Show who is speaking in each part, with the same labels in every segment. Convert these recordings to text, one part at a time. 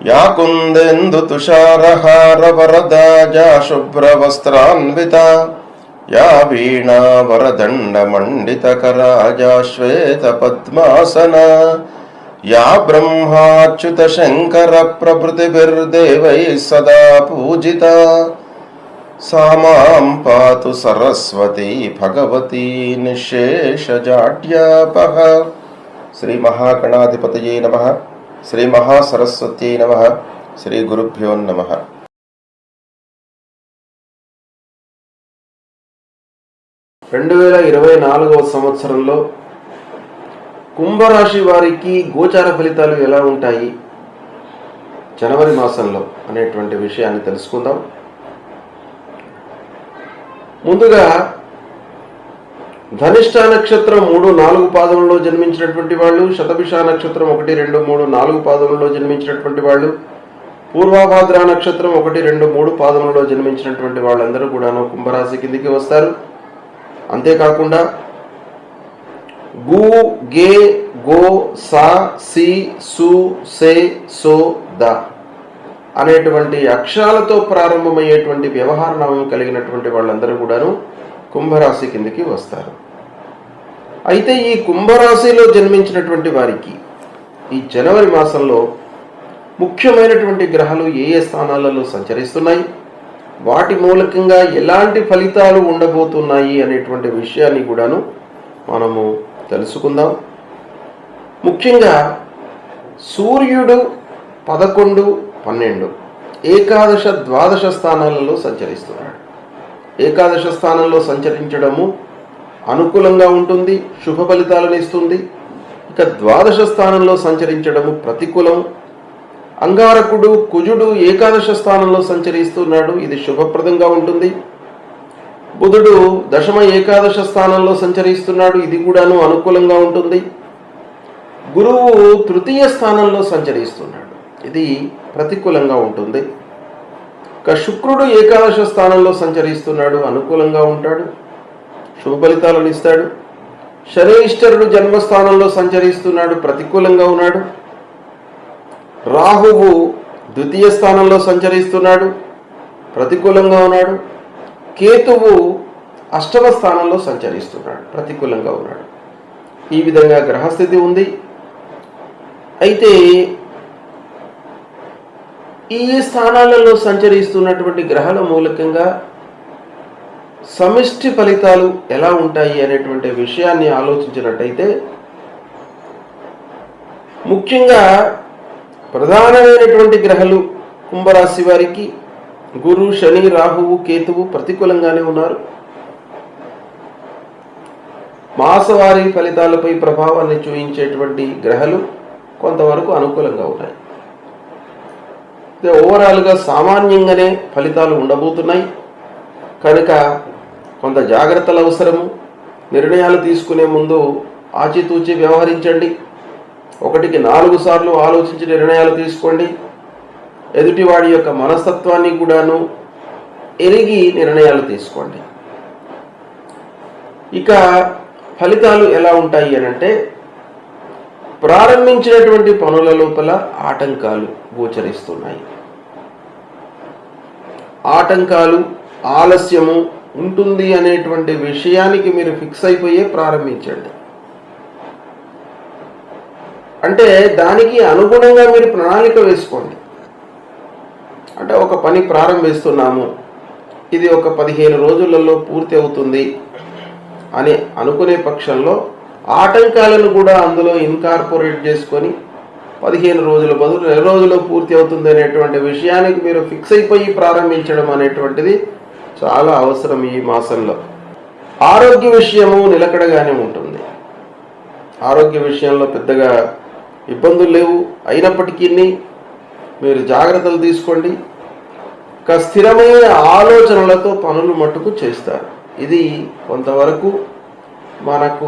Speaker 1: या कुन्देन्दुतुषारहारवरदाजा शुभ्रवस्त्रान्विता या वीणावरदण्डमण्डितकराजा श्वेतपद्मासना या ब्रह्माच्युतशङ्करप्रभृतिभिर्देवैः सदा पूजिता सा मां पातु सरस्वती भगवती निःशेषजाड्यापः। श्री महागणाधिपतये नमः। శ్రీ మహాసరస్వత్యై నమః. శ్రీ గురుభ్యో నమః. 2024వ సంవత్సరంలో కుంభరాశి వారికి గోచార ఫలితాలు ఎలా ఉంటాయి జనవరి మాసంలో అనేటువంటి విషయాన్ని తెలుసుకుందాం. ముందుగా ధనిష్ట నక్షత్రం 3-4 పాదములలో జన్మించినటువంటి వాళ్ళు, శతభిష నక్షత్రం 1-2-3-4 పాదములలో జన్మించినటువంటి వాళ్ళు, పూర్వభాద్ర నక్షత్రం 1-2-3 పాదములలో జన్మించినటువంటి వాళ్ళందరూ కూడాను కుంభరాశి కిందికి వస్తారు. అంతేకాకుండా గు, గే, గో, సా, సి, సు, సే, సో, ద అనేటువంటి అక్షరాలతో ప్రారంభమయ్యేటువంటి వ్యవహార నామం కలిగినటువంటి వాళ్ళందరూ కూడాను కుంభరాశి కిందికి వస్తారు. అయితే ఈ కుంభరాశిలో జన్మించినటువంటి వారికి ఈ జనవరి మాసంలో ముఖ్యమైనటువంటి గ్రహాలు ఏ ఏ స్థానాలలో సంచరిస్తున్నాయి, వాటి మూలకంగా ఎలాంటి ఫలితాలు ఉండబోతున్నాయి అనేటువంటి విషయాన్ని కూడాను మనము తెలుసుకుందాం. ముఖ్యంగా సూర్యుడు 11, 12, ఏకాదశ, ద్వాదశ స్థానాలలో సంచరిస్తున్నాడు. ఏకాదశ స్థానంలో సంచరించడము అనుకూలంగా ఉంటుంది, శుభ ఫలితాలను ఇస్తుంది. ఇక ద్వాదశ స్థానంలో సంచరించడము ప్రతికూలం. అంగారకుడు, కుజుడు ఏకాదశ స్థానంలో సంచరిస్తున్నాడు, ఇది శుభప్రదంగా ఉంటుంది. బుధుడు దశమ ఏకాదశ స్థానంలో సంచరిస్తున్నాడు, ఇది కూడాను అనుకూలంగా ఉంటుంది. గురువు తృతీయ స్థానంలో సంచరిస్తున్నాడు, ఇది ప్రతికూలంగా ఉంటుంది. ఇక శుక్రుడు ఏకాదశ స్థానంలో సంచరిస్తున్నాడు, అనుకూలంగా ఉంటాడు, శుభ ఫలితాలను ఇస్తాడు. శనీశ్వరుడు జన్మస్థానంలో సంచరిస్తున్నాడు, ప్రతికూలంగా ఉన్నాడు. రాహువు ద్వితీయ స్థానంలో సంచరిస్తున్నాడు, ప్రతికూలంగా ఉన్నాడు. కేతువు అష్టమ స్థానంలో సంచరిస్తున్నాడు, ప్రతికూలంగా ఉన్నాడు. ఈ విధంగా గ్రహస్థితి ఉంది. అయితే ఈ స్థానాలలో సంచరిస్తున్నటువంటి గ్రహాల మూలకంగా సమిష్టి ఫలితాలు ఎలా ఉంటాయి అనేటువంటి విషయాన్ని ఆలోచించినట్టయితే ముఖ్యంగా ప్రధానమైనటువంటి గ్రహాలు కుంభరాశి వారికి గురు, శని, రాహువు, కేతువు ప్రతికూలంగానే ఉన్నారు. మాసవారీ ఫలితాలపై ప్రభావాన్ని చూపించేటువంటి గ్రహాలు కొంతవరకు అనుకూలంగా ఉన్నాయి. ఓవరాల్గా సామాన్యంగానే ఫలితాలు ఉండబోతున్నాయి కనుక కొంత జాగ్రత్తలు అవసరము. నిర్ణయాలు తీసుకునే ముందు ఆచితూచి వ్యవహరించండి. 1-4 సార్లు ఆలోచించి నిర్ణయాలు తీసుకోండి. ఎదుటివాడి యొక్క మనస్తత్వాన్ని కూడాను ఎరిగి నిర్ణయాలు తీసుకోండి. ఇక ఫలితాలు ఎలా ఉంటాయి అనంటే ప్రారంభించినటువంటి పనుల లోపల ఆటంకాలు గోచరిస్తున్నాయి. ఆటంకాలు, ఆలస్యము ఉంటుంది అనేటువంటి విషయానికి మీరు ఫిక్స్ అయిపోయే ప్రారంభించండి. అంటే దానికి అనుగుణంగా మీరు ప్రణాళిక వేసుకోండి. అంటే ఒక పని ప్రారంభిస్తున్నాము, ఇది ఒక 15 రోజులలో పూర్తి అవుతుంది అని అనుకునే పక్షంలో ఆటంకాలను కూడా అందులో ఇన్కార్పొరేట్ చేసుకొని 15 రోజుల బదులు 2 రోజుల్లో పూర్తి అవుతుంది అనేటువంటి విషయానికి మీరు ఫిక్స్ అయిపోయి ప్రారంభించడం అనేటువంటిది చాలా అవసరం ఈ మాసంలో. ఆరోగ్య విషయము నిలకడగానే ఉంటుంది. ఆరోగ్య విషయంలో పెద్దగా ఇబ్బందులు లేవు. అయినప్పటికీ మీరు జాగ్రత్తలు తీసుకోండి. స్థిరమైన ఆలోచనలతో పనులు మట్టుకు చేస్తారు. ఇది కొంతవరకు మనకు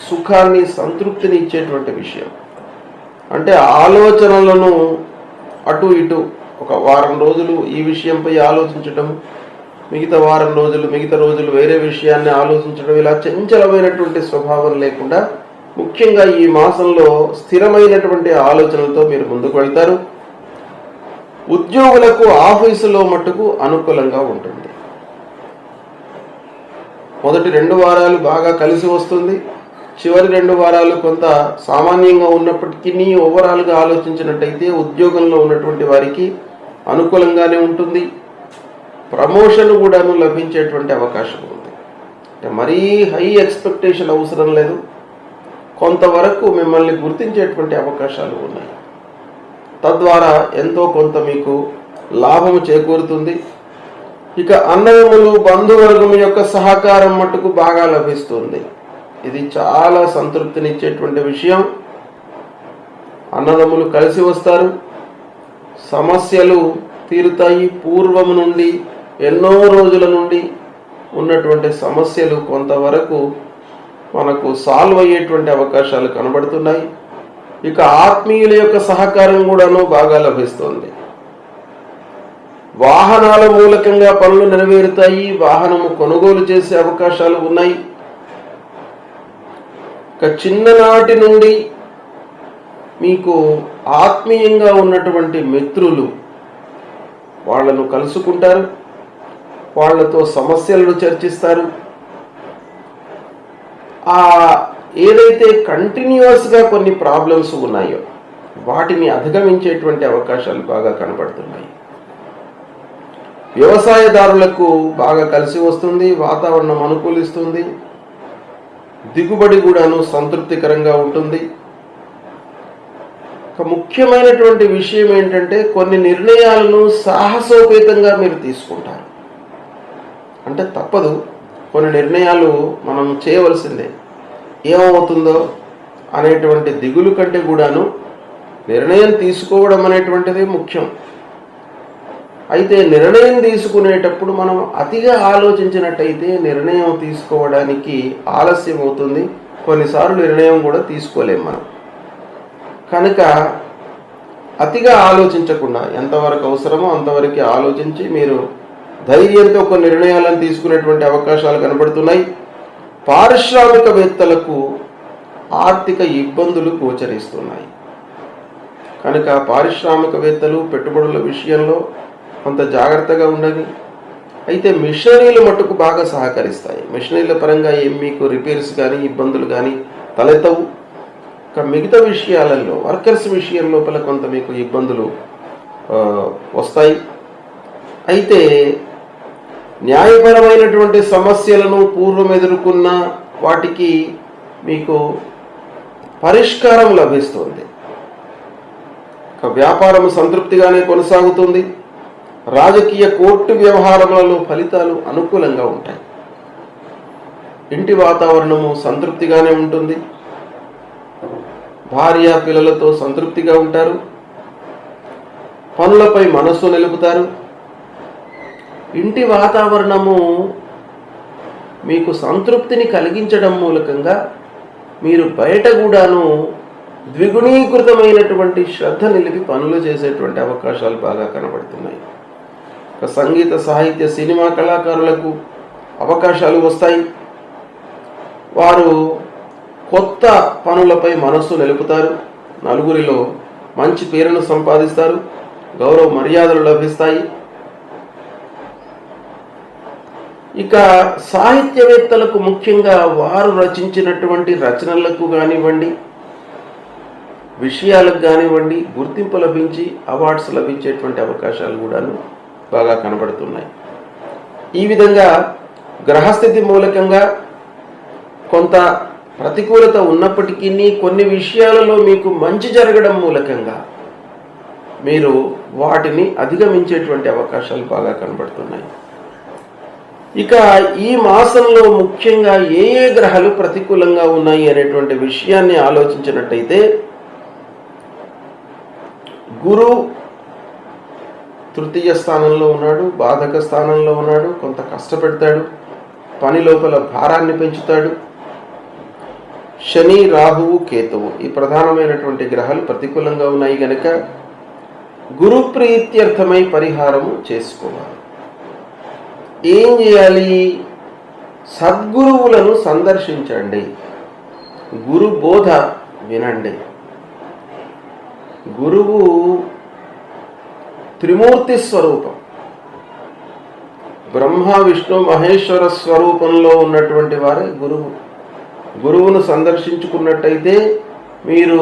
Speaker 1: సుఖాన్ని, సంతృప్తిని ఇచ్చేటువంటి విషయం. అంటే ఆలోచనలను అటు ఇటు ఒక వారం రోజులు ఈ విషయంపై ఆలోచించటం, మిగతా వారం రోజులు మిగతా రోజులు వేరే విషయాన్ని ఆలోచించడం, ఇలా చంచలమైనటువంటి స్వభావం లేకుండా ముఖ్యంగా ఈ మాసంలో స్థిరమైనటువంటి ఆలోచనలతో మీరు ముందుకు వెళ్తారు. ఉద్యోగులకు ఆఫీసులో మట్టుకు అనుకూలంగా ఉంటుంది. మొదటి 2 వారాలు బాగా కలిసి వస్తుంది. చివరి 2 వారాలు కొంత సామాన్యంగా ఉన్నప్పటికీ ఓవరాల్గా ఆలోచించినట్టయితే ఉద్యోగంలో ఉన్నటువంటి వారికి అనుకూలంగానే ఉంటుంది. ప్రమోషన్ కూడాను లభించేటువంటి అవకాశం ఉంది. మరీ హై ఎక్స్పెక్టేషన్ అవసరం లేదు. కొంతవరకు మిమ్మల్ని గుర్తించేటువంటి అవకాశాలు ఉన్నాయి. తద్వారా ఎంతో కొంత మీకు లాభము చేకూరుతుంది. ఇక అన్నదమ్ములు బంధువర్గం యొక్క సహకారం మట్టుకు బాగా లభిస్తుంది. ఇది చాలా సంతృప్తినిచ్చేటువంటి విషయం. అన్నదమ్ములు కలిసి వస్తారు, సమస్యలు తీరుతాయి. పూర్వము నుండి ఎన్నో రోజుల నుండి ఉన్నటువంటి సమస్యలు కొంతవరకు మనకు సాల్వ్ అయ్యేటువంటి అవకాశాలు కనబడుతున్నాయి. ఇక ఆత్మీయుల యొక్క సహకారం కూడాను బాగా లభిస్తుంది. వాహనాల మూలకంగా పనులు నెరవేరుతాయి. వాహనము కొనుగోలు చేసే అవకాశాలు ఉన్నాయి. ఇక చిన్ననాటి నుండి మీకు ఆత్మీయంగా ఉన్నటువంటి మిత్రులు వాళ్ళను కలుసుకుంటారు, వాళ్ళతో సమస్యలను చర్చిస్తారు. ఏదైతే కంటిన్యూస్గా కొన్ని ప్రాబ్లమ్స్ ఉన్నాయో వాటిని అధిగమించేటువంటి అవకాశాలు బాగా కనబడుతున్నాయి. వ్యవసాయదారులకు బాగా కలిసి వస్తుంది. వాతావరణం అనుకూలిస్తుంది. దిగుబడి కూడాను సంతృప్తికరంగా ఉంటుంది. ఒక ముఖ్యమైనటువంటి విషయం ఏంటంటే కొన్ని నిర్ణయాలను సాహసోపేతంగా మీరు తీసుకుంటారు. అంటే తప్పదు, కొన్ని నిర్ణయాలు మనం చేయవలసిందే. ఏమవుతుందో అనేటువంటి దిగులు కంటే కూడాను నిర్ణయం తీసుకోవడం అనేటువంటిది ముఖ్యం. అయితే నిర్ణయం తీసుకునేటప్పుడు మనం అతిగా ఆలోచించినట్టయితే నిర్ణయం తీసుకోవడానికి ఆలస్యం అవుతుంది. కొన్నిసార్లు నిర్ణయం కూడా తీసుకోలేం మనం. కనుక అతిగా ఆలోచించకుండా ఎంతవరకు అవసరమో అంతవరకు ఆలోచించి మీరు ధైర్యంతో కొన్ని నిర్ణయాలను తీసుకునేటువంటి అవకాశాలు కనబడుతున్నాయి. పారిశ్రామికవేత్తలకు ఆర్థిక ఇబ్బందులు గోచరిస్తున్నాయి. కనుక పారిశ్రామికవేత్తలు పెట్టుబడుల విషయంలో కొంత జాగ్రత్తగా ఉండాలి. అయితే మిషనరీలు మట్టుకు బాగా సహకరిస్తాయి. మిషనరీల పరంగా ఏం మీకు రిపేర్స్ కానీ ఇబ్బందులు కానీ తలెత్తవు. ఇక మిగతా విషయాలలో వర్కర్స్ విషయం లోపల కొంత మీకు ఇబ్బందులు వస్తాయి. అయితే న్యాయపరమైనటువంటి సమస్యలను పూర్వం ఎదుర్కొన్న వాటికి మీకు పరిష్కారం లభిస్తుంది. వ్యాపారం సంతృప్తిగానే కొనసాగుతుంది. రాజకీయ కోర్టు వ్యవహారములలో ఫలితాలు అనుకూలంగా ఉంటాయి. ఇంటి వాతావరణము సంతృప్తిగానే ఉంటుంది. భార్య పిల్లలతో సంతృప్తిగా ఉంటారు. పనులపై మనస్సు నిలుపుతారు. ఇంటి వాతావరణము మీకు సంతృప్తిని కలిగించడం మూలకంగా మీరు బయట కూడాను ద్విగుణీకృతమైనటువంటి శ్రద్ధ నిలిపి పనులు చేసేటువంటి అవకాశాలు బాగా కనబడుతున్నాయి. సంగీత సాహిత్య సినిమా కళాకారులకు అవకాశాలు వస్తాయి. వారు కొత్త పనులపై మనస్సు నిలుపుతారు. నలుగురిలో మంచి పేరును సంపాదిస్తారు. గౌరవ మర్యాదలు లభిస్తాయి. ఇక సాహిత్యవేత్తలకు ముఖ్యంగా వారు రచించినటువంటి రచనలకు కానివ్వండి, విషయాలకు కానివ్వండి గుర్తింపు లభించి అవార్డ్స్ లభించేటువంటి అవకాశాలు కూడాను బాగా కనబడుతున్నాయి. ఈ విధంగా గ్రహస్థితి మూలకంగా కొంత ప్రతికూలత ఉన్నప్పటికీ కొన్ని విషయాలలో మీకు మంచి జరగడం మూలకంగా మీరు వాటిని అధిగమించేటువంటి అవకాశాలు బాగా కనబడుతున్నాయి. ఇక ఈ మాసంలో ముఖ్యంగా ఏ ఏ గ్రహాలు ప్రతికూలంగా ఉన్నాయి అనేటువంటి విషయాన్ని ఆలోచించినట్టయితే గురు తృతీయ స్థానంలో ఉన్నాడు, బాధక స్థానంలో ఉన్నాడు. కొంత కష్టపెడతాడు, పని లోపల భారాన్ని పెంచుతాడు. శని, రాహువు, కేతువు ఈ ప్రధానమైనటువంటి గ్రహాలు ప్రతికూలంగా ఉన్నాయి గనక గురు ప్రీత్యర్థమై పరిహారము చేసుకోవాలి. ఏం చేయాలి? సద్గురువులను సందర్శించండి. గురు బోధ వినండి. గురువు త్రిమూర్తి స్వరూపం. బ్రహ్మ విష్ణు మహేశ్వర స్వరూపంలో ఉన్నటువంటి వారే గురువు. గురువును సందర్శించుకున్నట్టయితే మీరు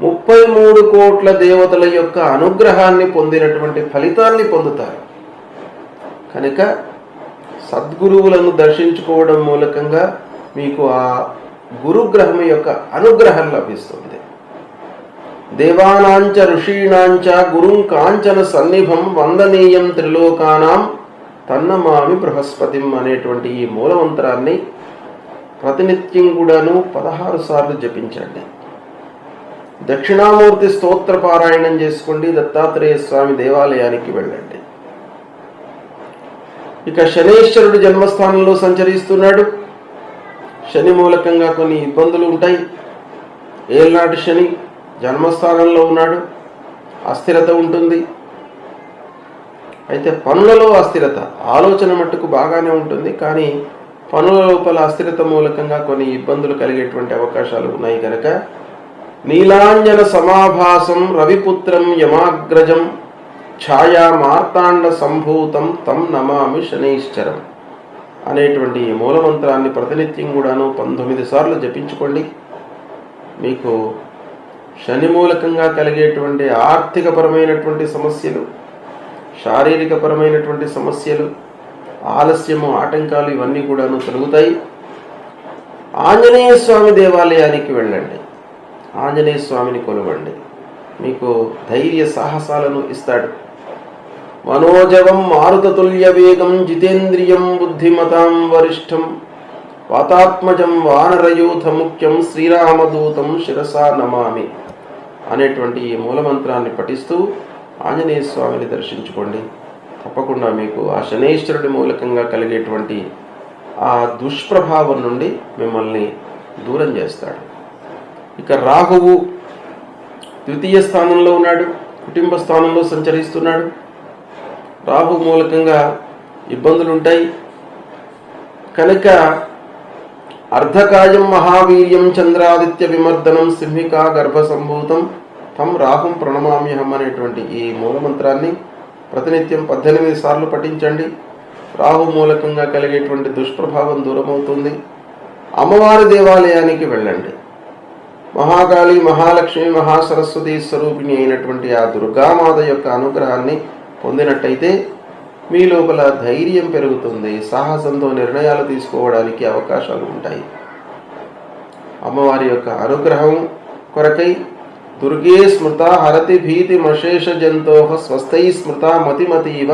Speaker 1: 33 కోట్ల దేవతల యొక్క అనుగ్రహాన్ని పొందినటువంటి ఫలితాన్ని పొందుతారు. కనుక సద్గురువులను దర్శించుకోవడం మూలకంగా మీకు ఆ గురుగ్రహం యొక్క అనుగ్రహం లభిస్తుంది. దేవానాంచ ఋషీణాంచ గురుం కాంచన సన్నిభం వందనీయం త్రిలోకానాం తన్నమామి బృహస్పతిం అనేటువంటి ఈ మూలమంత్రాన్ని ప్రతినిత్యం కూడాను 16 సార్లు జపించండి. దక్షిణామూర్తి స్తోత్ర పారాయణం చేసుకోండి. దత్తాత్రేయ స్వామి దేవాలయానికి వెళ్ళండి. ఇక శనేశ్వరుడు జన్మస్థానంలో సంచరిస్తున్నాడు. శని మూలకంగా కొన్ని ఇబ్బందులు ఉంటాయి. ఏళ్ళనాటి శని జన్మస్థానంలో ఉన్నాడు. అస్థిరత ఉంటుంది. అయితే పనులలో అస్థిరత, ఆలోచన మట్టుకు బాగానే ఉంటుంది, కానీ పనుల లోపల అస్థిరత మూలకంగా కొన్ని ఇబ్బందులు కలిగేటువంటి అవకాశాలు ఉన్నాయి. కనుక నీలాంజన సమాభాసం రవిపుత్రం యమాగ్రజం ఛాయా మార్తాండ సంభూతం తం నమామి శనైశ్చరం అనేటువంటి మూలమంత్రాన్ని ప్రతినిత్యం కూడాను 19 సార్లు జపించుకోండి. మీకు శని మూలకంగా కలిగేటువంటి ఆర్థికపరమైనటువంటి సమస్యలు, శారీరకపరమైనటువంటి సమస్యలు, ఆలస్యము, ఆటంకాలు ఇవన్నీ కూడాను తొలగుతాయి. ఆంజనేయ స్వామి దేవాలయానికి వెళ్ళండి. ఆంజనేయ స్వామిని కొలవండి. మీకు ధైర్య సాహసాలను ఇస్తాడు. మనోజవం మారుతతుల్య వేగం జితేంద్రియం బుద్ధిమతాం వరిష్టం వాతాత్మజం వానరయూథ ముఖ్యం శ్రీరామదూతం శిరసా నమామి అనేటువంటి ఈ మూలమంత్రాన్ని పఠిస్తూ ఆంజనేయ స్వామిని దర్శించుకోండి. తప్పకుండా మీకు ఆ శనేశ్వరుడి మూలకంగా కలిగేటువంటి ఆ దుష్ప్రభావం నుండి మిమ్మల్ని దూరం చేస్తాడు. ఇక రాహువు ద్వితీయ స్థానంలో ఉన్నాడు. కుటుంబ స్థానంలో సంచరిస్తున్నాడు. రాహు మూలకంగా ఇబ్బందులు ఉంటాయి. కనుక అర్ధకాయం మహావీర్యం చంద్రాదిత్య విమర్దనం సింహికా గర్భ సంభూతం తం రాహుం ప్రణమామ్యహం అనేటువంటి ఈ మూలమంత్రాన్ని ప్రతినిత్యం 18 సార్లు పఠించండి. రాహు మూలకంగా కలిగేటువంటి దుష్ప్రభావం దూరమవుతుంది. అమ్మవారి దేవాలయానికి వెళ్ళండి. మహాకాళి, మహాలక్ష్మి, మహాసరస్వతి స్వరూపిణి అయినటువంటి ఆ దుర్గామాత యొక్క అనుగ్రహాన్ని పొందినట్టయితే మీ లోపల ధైర్యం పెరుగుతుంది. సాహసంతో నిర్ణయాలు తీసుకోవడానికి అవకాశాలు ఉంటాయి. అమ్మవారి యొక్క అనుగ్రహం కొరకై దుర్గే స్మృత హరతి భీతి మశేష జంతోహ స్వస్థై స్మృత మతిమతీవ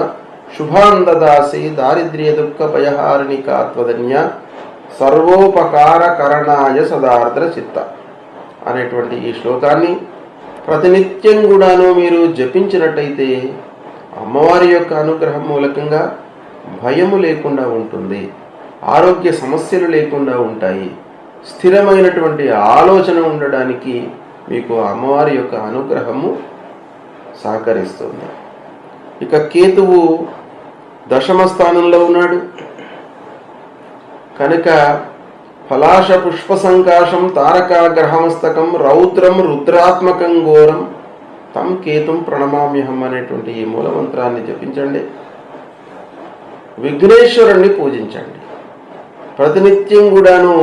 Speaker 1: శుభాందదాసి దారిద్ర్య దుఃఖ భయహారిణి కాత్వదన్య సర్వోపకార కరణాయ సదార్ద్ర చిత్త అనేటువంటి ఈ శ్లోకాన్ని ప్రతినిత్యం కూడాను మీరు జపించినట్టయితే అమ్మవారి యొక్క అనుగ్రహం మూలకంగా భయము లేకుండా ఉంటుంది. ఆరోగ్య సమస్యలు లేకుండా ఉంటాయి. స్థిరమైనటువంటి ఆలోచన ఉండడానికి మీకు అమ్మవారి యొక్క అనుగ్రహము సహకరిస్తుంది. ఇక కేతువు దశమ స్థానంలో ఉన్నాడు. కనుక ఫలాశ పుష్ప సంకాశం తారకాగ్రహమస్తకం రౌద్రం రుద్రాత్మకం ఘోరం తం కేతుం ప్రణమామ్యహం అనేటువంటి ఈ మూలమంత్రాన్ని జపించండి. విఘ్నేశ్వరుణ్ణి పూజించండి. ప్రతినిత్యం కూడాను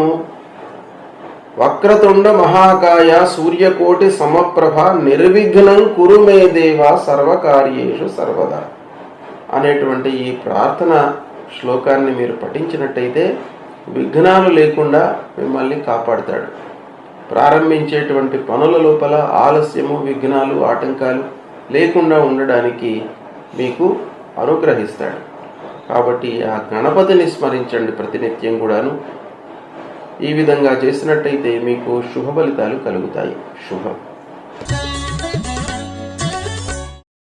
Speaker 1: వక్రతుండ మహాకాయ సూర్యకోటి సమప్రభ నిర్విఘ్నం కురు మే దేవ సర్వకార్యేషు సర్వదా అనేటువంటి ఈ ప్రార్థన శ్లోకాన్ని మీరు పఠించినట్టయితే విఘ్నాలు లేకుండా మిమ్మల్ని కాపాడుతాడు. ప్రారంభించేటువంటి పనుల లోపల ఆలస్యము, విఘ్నాలు, ఆటంకాలు లేకుండా ఉండడానికి మీకు అనుగ్రహిస్తాడు. కాబట్టి ఆ గణపతిని స్మరించండి ప్రతినిత్యం కూడాను. ఈ విధంగా చేసినట్టయితే మీకు శుభ ఫలితాలు కలుగుతాయి. శుభం.